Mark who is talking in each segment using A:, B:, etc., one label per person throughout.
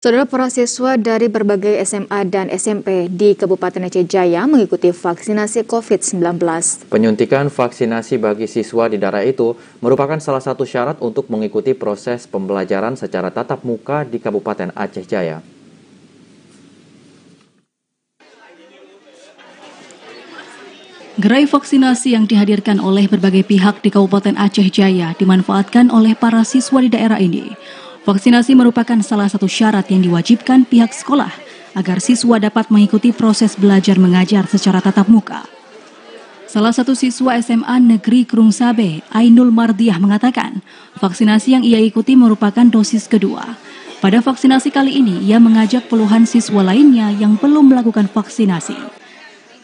A: Saudara, para siswa dari berbagai SMA dan SMP di Kabupaten Aceh Jaya mengikuti vaksinasi COVID-19.
B: Penyuntikan vaksinasi bagi siswa di daerah itu merupakan salah satu syarat untuk mengikuti proses pembelajaran secara tatap muka di Kabupaten Aceh Jaya.
C: Gerai vaksinasi yang dihadirkan oleh berbagai pihak di Kabupaten Aceh Jaya dimanfaatkan oleh para siswa di daerah ini. Vaksinasi merupakan salah satu syarat yang diwajibkan pihak sekolah agar siswa dapat mengikuti proses belajar mengajar secara tatap muka. Salah satu siswa SMA Negeri Krung Sabe, Ainul Mardiah mengatakan, vaksinasi yang ia ikuti merupakan dosis kedua. Pada vaksinasi kali ini, ia mengajak puluhan siswa lainnya yang belum melakukan vaksinasi.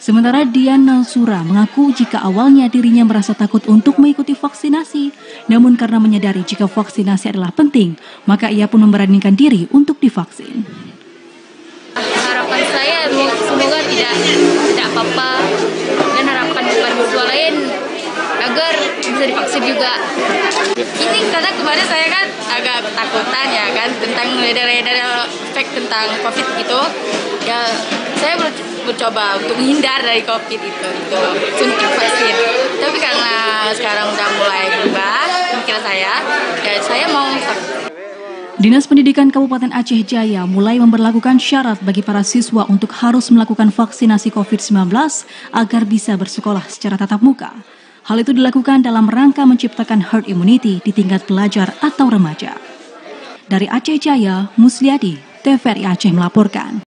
C: Sementara Dian Nalsura mengaku jika awalnya dirinya merasa takut untuk mengikuti vaksinasi, namun karena menyadari jika vaksinasi adalah penting, maka ia pun memberanikan diri untuk divaksin.
D: Harapan saya semoga tidak apa-apa, dan harapan siswa lain agar bisa divaksin juga. Ini karena kemarin saya kan agak ketakutan ya kan tentang daerah-daerah efek tentang COVID gitu. Ya saya mencoba untuk menghindar dari COVID itu suntik vaksin. Tapi karena sekarang udah mulai berubah pemikiran saya, ya saya mau.
C: Dinas Pendidikan Kabupaten Aceh Jaya mulai memberlakukan syarat bagi para siswa untuk harus melakukan vaksinasi COVID-19 agar bisa bersekolah secara tatap muka. Hal itu dilakukan dalam rangka menciptakan herd immunity di tingkat pelajar atau remaja. Dari Aceh Jaya, Musliadi, TVRI Aceh melaporkan.